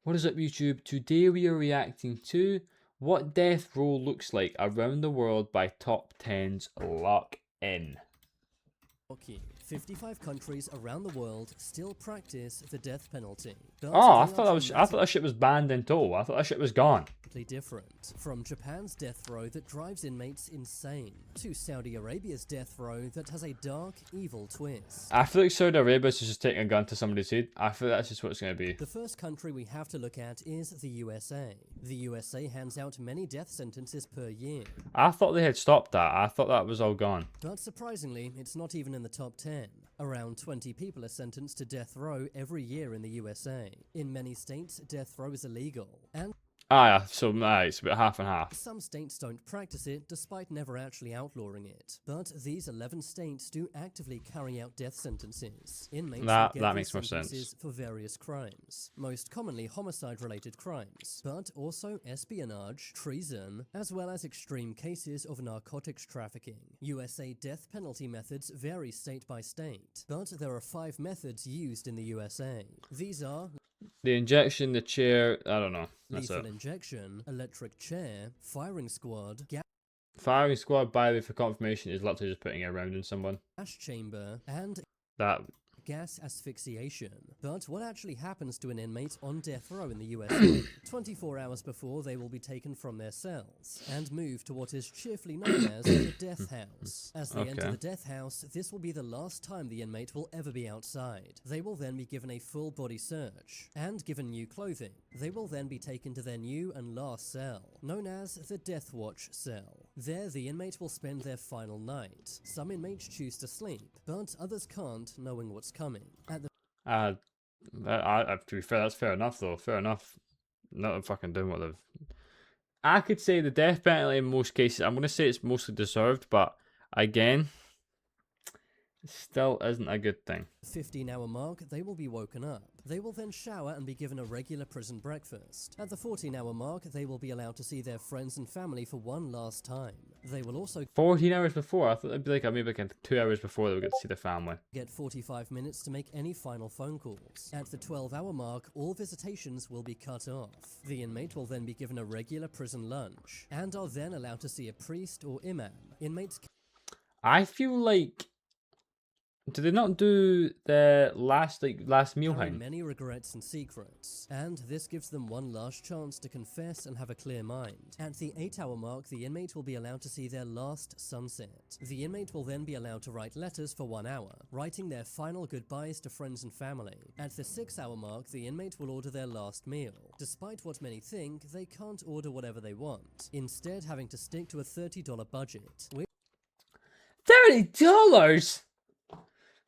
What is up, YouTube? Today we are reacting to what death row looks like around the world by Top 10's Lock In. Okay, 55 countries around the world still practice the death penalty, but Oh, I they are thought I thought that shit was banned in total. I thought that shit was gone. different. From Japan's death row that drives inmates insane, to Saudi Arabia's death row that has a dark, evil twist. I feel like Saudi Arabia is just taking a gun to somebody's head. I feel that's just what it's gonna be. The first country we have to look at is the USA. The USA hands out many death sentences per year, I thought they had stopped that. I thought that was all gone. but surprisingly, it's not even in the top 10. Around 20 people are sentenced to death row every year in the USA. In many states, death row is illegal, and Ah, yeah, so it's about half and half. some states don't practice it despite never actually outlawing it. But these 11 states do actively carry out death sentences. Inmates That will get makes these more sense. sentences for various crimes, most commonly homicide-related crimes, but also espionage, treason, as well as extreme cases of narcotics trafficking. USA death penalty methods vary state by state, but there are 5 methods used in the USA. These are The injection, the chair, I don't know. That's lethal it. injection, electric chair, firing squad, Firing squad, by the way, for confirmation, is literally just putting a round in someone. gas chamber, and That gas asphyxiation. But what actually happens to an inmate on death row in the USA? 24 hours before they will be taken from their cells and moved to what is cheerfully known as the death house. As they enter Okay. the death house, this will be the last time the inmate will ever be outside. They will then be given a full body search and given new clothing. They will then be taken to their new and last cell, known as the Death Watch cell. There, the inmate will spend their final night. Some inmates choose to sleep, but others can't, knowing what's coming. At the to be fair, that's fair enough though. Fair enough. Not fucking doing what they've. I could say the death penalty in most cases. I'm gonna say it's mostly deserved, but again, it still isn't a good thing. 15-hour mark, they will be woken up. They will then shower and be given a regular prison breakfast. At the 14-hour mark, they will be allowed to see their friends and family for one last time. They will also 14 hours before. I thought it'd be like maybe like 2 hours before they would get to see the family. get 45 minutes to make any final phone calls. At the 12-hour mark, all visitations will be cut off. The inmate will then be given a regular prison lunch and are then allowed to see a priest or imam. Inmates I feel like. Do they not do the last meal carry thing? many regrets and secrets, and this gives them one last chance to confess and have a clear mind. At the 8-hour mark, the inmate will be allowed to see their last sunset. The inmate will then be allowed to write letters for 1 hour, writing their final goodbyes to friends and family. At the 6-hour mark, the inmate will order their last meal. Despite what many think, they can't order whatever they want, instead having to stick to a $30 budget. $30?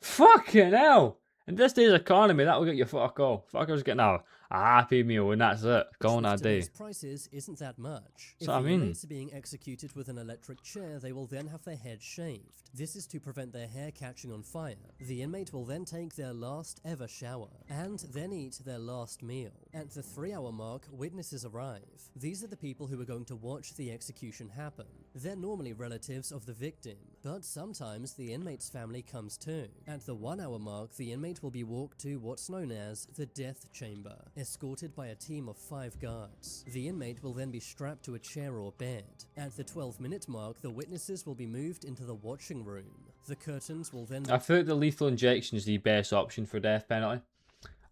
Fucking hell! In this day's economy, that will get you fuck all. Fuckers getting a happy meal and that's it. Gone that day. Today's prices isn't that much. If So, I the mean- inmates are being executed with an electric chair, they will then have their heads shaved. This is to prevent their hair catching on fire. The inmate will then take their last ever shower, and then eat their last meal. At the 3-hour mark, witnesses arrive. These are the people who are going to watch the execution happen. They're normally relatives of the victim, but sometimes the inmate's family comes too. At the 1-hour mark, the inmate will be walked to what's known as the death chamber, escorted by a team of 5 guards. The inmate will then be strapped to a chair or bed. At the 12-minute mark, the witnesses will be moved into the watching room. The curtains will then I feel like the lethal injection is the best option for death penalty.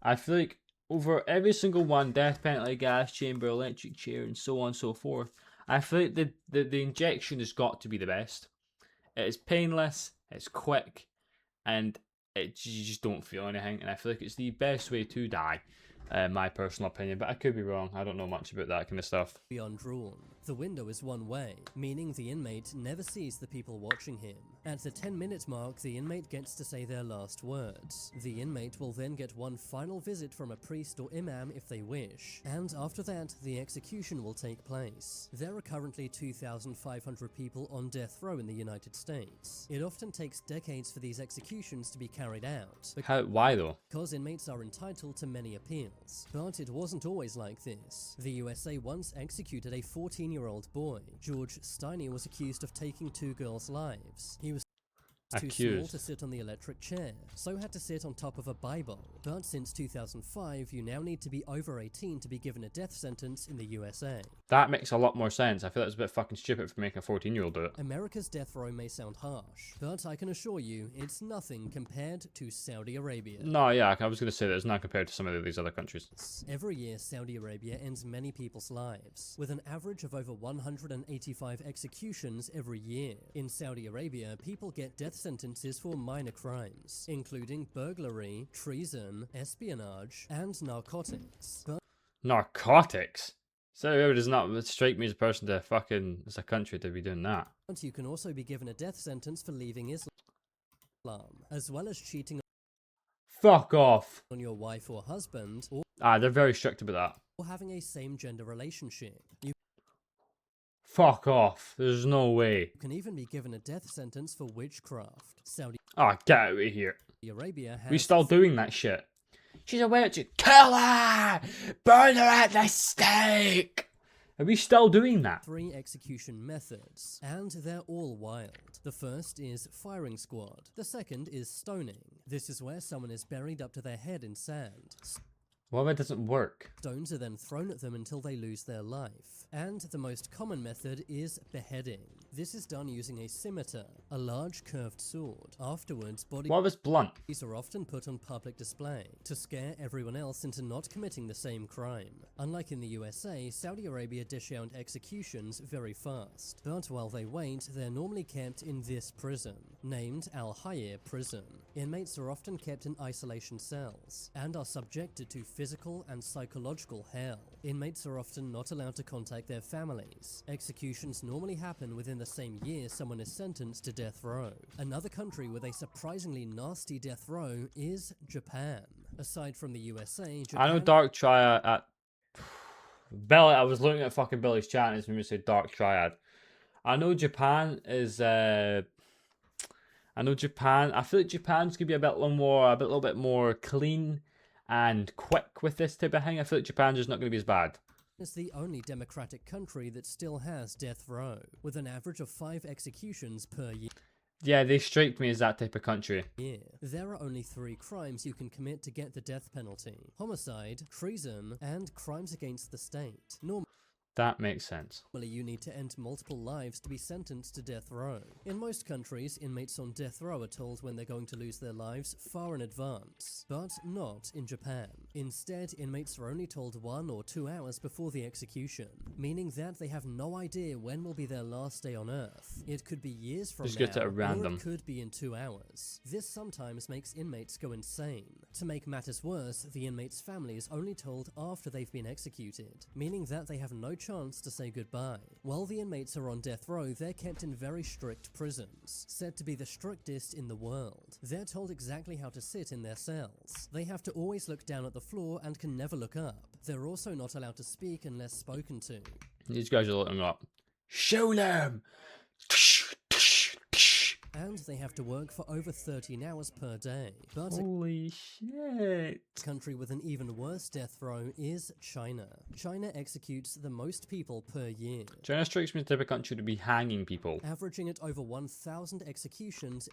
I feel like over every single one, death penalty, gas chamber, electric chair, and so on and so forth, I feel like the injection has got to be the best. It is painless, it's quick, and you just don't feel anything. And I feel like it's the best way to die, my personal opinion. But I could be wrong. I don't know much about that kind of stuff. be undrawn. The window is one way, meaning the inmate never sees the people watching him. At the 10-minute mark, the inmate gets to say their last words. The inmate will then get one final visit from a priest or imam if they wish, and after that, the execution will take place. There are currently 2,500 people on death row in the United States. It often takes decades for these executions to be carried out, Why though? because inmates are entitled to many appeals. But it wasn't always like this. The USA once executed a 14-year-old boy. George Steiny was accused of taking 2 girls' lives. He was too small to Accused. sit on the electric chair, so had to sit on top of a Bible. But since 2005, you now need to be over 18 to be given a death sentence in the USA. That makes a lot more sense. I feel like it's a bit fucking stupid for making a 14-year-old do it. America's death row may sound harsh, but I can assure you it's nothing compared to Saudi Arabia. No, yeah, I was going to say that it's not compared to some of these other countries. Every year, Saudi Arabia ends many people's lives, with an average of over 185 executions every year. In Saudi Arabia, people get death sentences for minor crimes, including burglary, treason, espionage, and narcotics. But Narcotics? Saudi Arabia does not strike me as a person to fucking, as a country to be doing that. you can also be given a death sentence for leaving Islam, as well as cheating Fuck off. on your wife or husband, They're very strict about that. or having a same-gender relationship. You Fuck off. There's no way. can even be given a death sentence for witchcraft. Saudi Get out of here. Arabia has We still doing that shit. She's a witch. Kill her! Burn her at the stake! Are we still doing that? 3 execution methods, and they're all wild. The first is firing squad. The second is stoning. This is where someone is buried up to their head in sand. What if it doesn't work? Stones are then thrown at them until they lose their life. And the most common method is beheading. This is done using a scimitar, a large curved sword. Afterwards, bodies What if it's blunt? are often put on public display to scare everyone else into not committing the same crime. Unlike in the USA, Saudi Arabia dish out executions very fast. But while they wait, they're normally kept in this prison, named Al Hayr Prison. Inmates are often kept in isolation cells, and are subjected to physical and psychological hell. Inmates are often not allowed to contact their families. Executions normally happen within the same year someone is sentenced to death row. Another country with a surprisingly nasty death row is Japan. Aside from the USA, Japan I know Dark Triad at... Billy, I was looking at fucking Billy's chat and it's when we say Dark Triad. I know Japan is... I feel like Japan's gonna be a little bit more clean and quick with this type of thing. I feel like Japan's just not gonna be as bad. is the only democratic country that still has death row, with an average of 5 executions per year. Yeah, they strike me as that type of country. There are only 3 crimes you can commit to get the death penalty: homicide, treason, and crimes against the state. That makes sense. Normally, you need to end multiple lives to be sentenced to death row. In most countries, inmates on death row are told when they're going to lose their lives far in advance, but not in Japan. Instead, inmates are only told 1 or 2 hours before the execution, meaning that they have no idea when will be their last day on Earth. It could be years from Just now, get it at or random. it could be in 2 hours. This sometimes makes inmates go insane. To make matters worse, the inmate's family is only told after they've been executed, meaning that they have no chance to say goodbye. While the inmates are on death row, they're kept in very strict prisons, said to be the strictest in the world. They're told exactly how to sit in their cells. They have to always look down at the floor and can never look up. They're also not allowed to speak unless spoken to. These guys are looking up. Show them! And they have to work for over 13 hours per day. But Holy shit. a country with an even worse death row is China. China executes the most people per year, China strikes me as the type of country to be hanging people. averaging at over 1,000 executions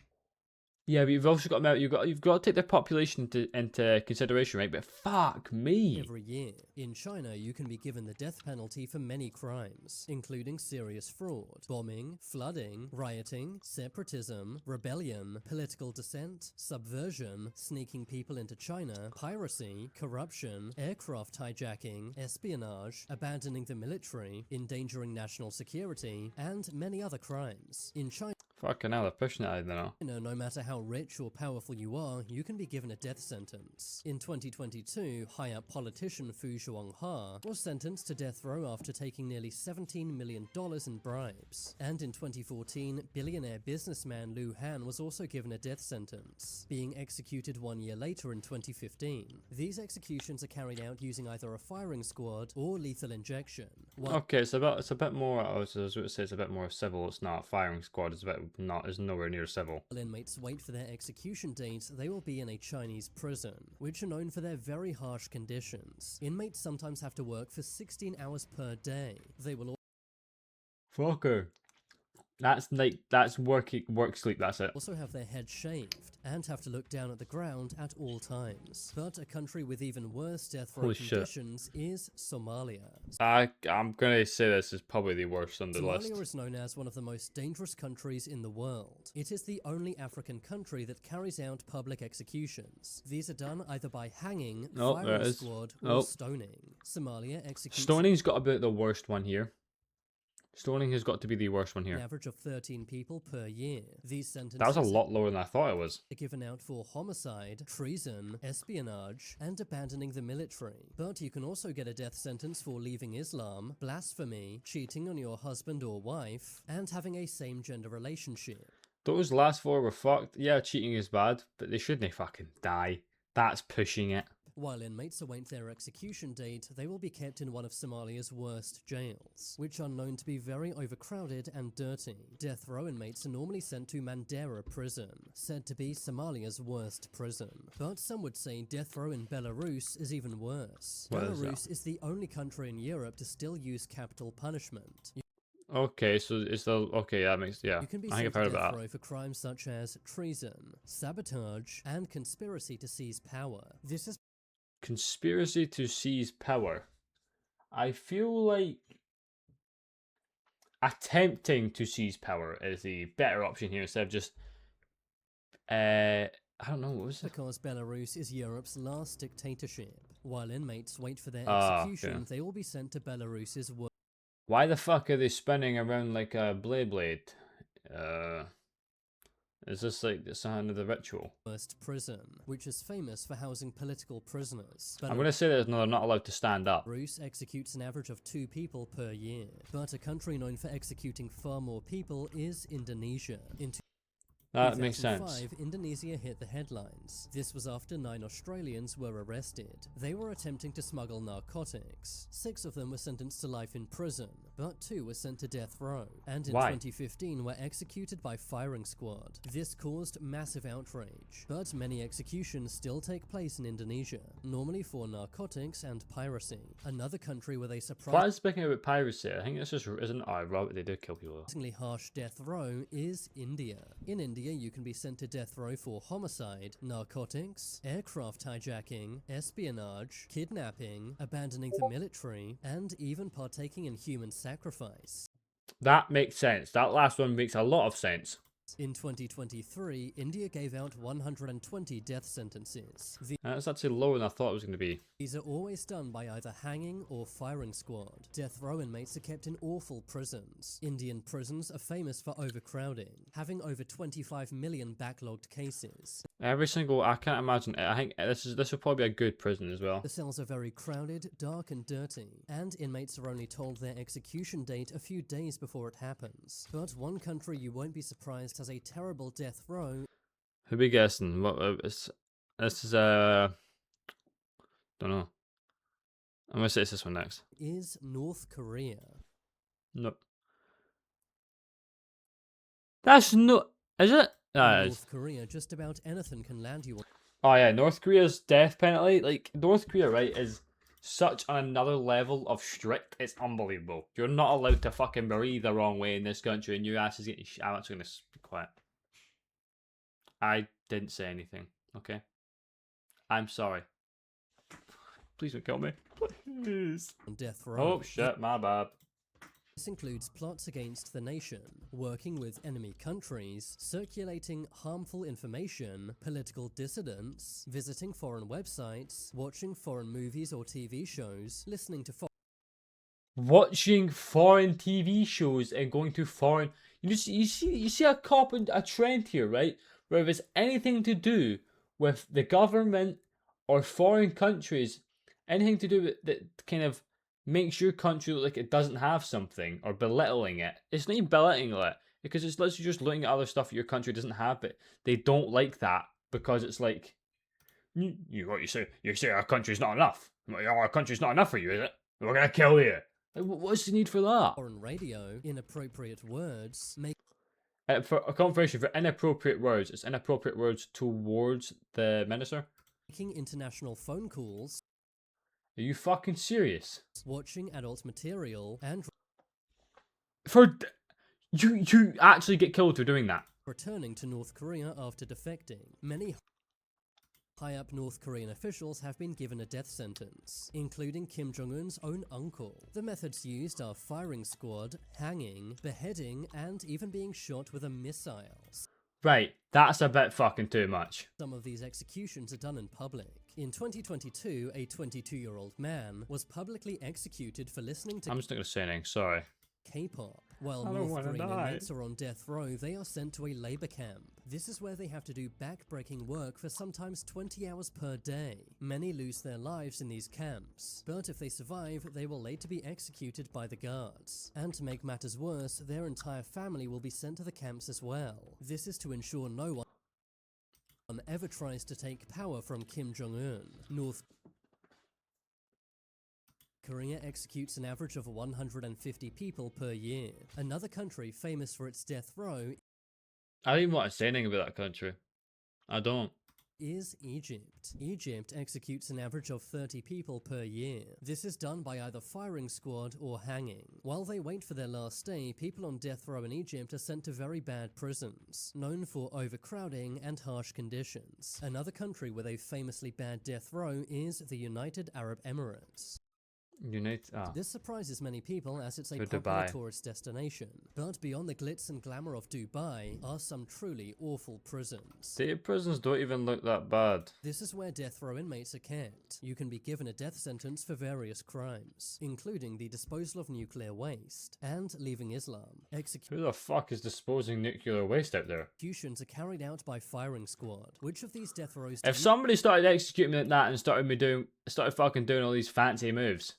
Yeah, but you've also got you've got to take the population into consideration, right? But fuck me. every year. In China, you can be given the death penalty for many crimes, including serious fraud, bombing, flooding, rioting, separatism, rebellion, political dissent, subversion, sneaking people into China, piracy, corruption, aircraft hijacking, espionage, abandoning the military, endangering national security, and many other crimes. In China, Fucking hell, they're pushing it, I don't know. no matter how rich or powerful you are, you can be given a death sentence. In 2022, high-up politician Fu Zhuangha was sentenced to death row after taking nearly $17 million in bribes. And in 2014, billionaire businessman Liu Han was also given a death sentence, being executed 1 year later in 2015. These executions are carried out using either a firing squad or lethal injection. Okay, it's a bit more. I was going to say it's a bit more civil. It's not a firing squad. It's nowhere near civil. While inmates wait for their execution date, they will be in a Chinese prison, which are known for their very harsh conditions. Inmates sometimes have to work for 16 hours per day. They will Fucker. That's work sleep. That's it. also have their heads shaved and have to look down at the ground at all times. But a country with even worse death row Holy shit. conditions is Somalia. I'm gonna say this is probably the worst on the list. Somalia is known as one of the most dangerous countries in the world. It is the only African country that carries out public executions. These are done either by hanging, Oh, there it firing is. squad, or Oh. stoning. Somalia executes Stoning's got about the worst one here. Stoning has got to be the worst one an here. average of 13 people per year. These sentences That was a lot lower than I thought it was. are given out for homicide, treason, espionage, and abandoning the military. But you can also get a death sentence for leaving Islam, blasphemy, cheating on your husband or wife, and having a same-gender relationship. Those last 4 were fucked. Yeah, cheating is bad, but they shouldn't fucking die. That's pushing it. While inmates await their execution date, they will be kept in one of Somalia's worst jails, which are known to be very overcrowded and dirty. Death row inmates are normally sent to Mandera prison, said to be Somalia's worst prison. But some would say death row in Belarus is even worse. What is that? Belarus is the only country in Europe to still use capital punishment. Okay, so it's the okay. That makes You can be I think sent I've to heard death about that. row for crimes such as treason, sabotage, and conspiracy to seize power. This is Conspiracy to seize power. I feel like attempting to seize power is the better option here instead of just. I don't know what was it. because Belarus is Europe's last dictatorship. While inmates wait for their Ah, execution, okay. they will be sent to Belarus's Why the fuck are they spinning around like a blade? Is this like the sign of the ritual? worst prison, which is famous for housing political prisoners. I'm gonna say that they're not allowed to stand up. Belarus executes an average of 2 people per year, but a country known for executing far more people is Indonesia. In That makes sense. 2005, Indonesia hit the headlines. This was after 9 Australians were arrested. They were attempting to smuggle narcotics. 6 of them were sentenced to life in prison, but 2 were sent to death row, and in Why? 2015 were executed by firing squad. This caused massive outrage, but many executions still take place in Indonesia, normally for narcotics and piracy. Another country with a Why is speaking about piracy? I think this just isn't. Oh, Robert, they did kill people. surprisingly harsh death row is India. In India, you can be sent to death row for homicide, narcotics, aircraft hijacking, espionage, kidnapping, abandoning the military, and even partaking in human sacrifice. That makes sense. That last one makes a lot of sense. In 2023, India gave out 120 death sentences. That's actually lower than I thought it was going to be. These are always done by either hanging or firing squad. Death row inmates are kept in awful prisons. Indian prisons are famous for overcrowding, having over 25 million backlogged cases. Every single, I can't imagine. I think this would probably be a good prison as well. The cells are very crowded, dark and dirty, and inmates are only told their execution date a few days before it happens. But one country you won't be surprised has a terrible death row Who be guessing? What this is don't know. I'm gonna say it's this one next. is North Korea. Nope. That's no. Is it? That In is. North Korea, just about anything can land you on Oh yeah, North Korea's death penalty. Like North Korea, right, is such on another level of strict. It's unbelievable. You're not allowed to fucking breathe the wrong way in this country, and your ass is getting. I'm actually gonna be quiet. I didn't say anything. Okay. I'm sorry. Please don't kill me. Please. death row. Oh shit, my bad. This includes plots against the nation, working with enemy countries, circulating harmful information, political dissidents, visiting foreign websites, watching foreign movies or TV shows, listening to Watching foreign TV shows and going to foreign. You see a trend here, right? Where if it's anything to do with the government or foreign countries, anything to do with that kind of makes your country look like it doesn't have something or belittling it. It's not even belittling it because it's literally just looking at other stuff your country doesn't have, but they don't like that because it's like you say our country's not enough. Our country's not enough for you, is it? We're gonna kill you. Like, what's the need for that? foreign radio, inappropriate words, For a confirmation for inappropriate words, it's inappropriate words towards the minister. making international phone calls, Are you fucking serious? watching adult material, and You actually get killed for doing that. returning to North Korea after defecting. Many high-up North Korean officials have been given a death sentence, including Kim Jong-un's own uncle. The methods used are firing squad, hanging, beheading, and even being shot with a missile. Right, that's a bit fucking too much. Some of these executions are done in public. In 2022, a 22-year-old man was publicly executed for listening to I'm just not gonna say anything, sorry. K-pop. While I don't North wanna Korean die. inmates are on death row, they are sent to a labor camp. This is where they have to do back-breaking work for sometimes 20 hours per day. Many lose their lives in these camps, but if they survive, they will later be executed by the guards. And to make matters worse, their entire family will be sent to the camps as well. This is to ensure no one ever tries to take power from Kim Jong-un. North Korea executes an average of 150 people per year. Another country famous for its death row I don't even want to say anything about that country. I don't. is Egypt. Egypt executes an average of 30 people per year. This is done by either firing squad or hanging. While they wait for their last day, people on death row in Egypt are sent to very bad prisons, known for overcrowding and harsh conditions. Another country with a famously bad death row is the United Arab Emirates. This surprises many people as it's a For popular Dubai. tourist destination. But beyond the glitz and glamour of Dubai are some truly awful prisons. The prisons don't even look that bad. This is where death row inmates are kept. You can be given a death sentence for various crimes, including the disposal of nuclear waste and leaving Islam. Who the fuck is disposing nuclear waste out there? Executions are carried out by firing squad. Which of these death rows If somebody started executing me like that and started fucking doing all these fancy moves,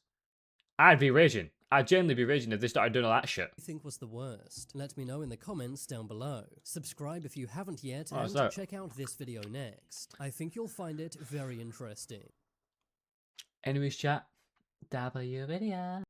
I'd be raging. I'd genuinely be raging if they started doing all that shit. you think was the worst? Let me know in the comments down below. Subscribe if you haven't yet, Oh, and so- check out this video next. I think you'll find it very interesting. Anyways, chat. W video.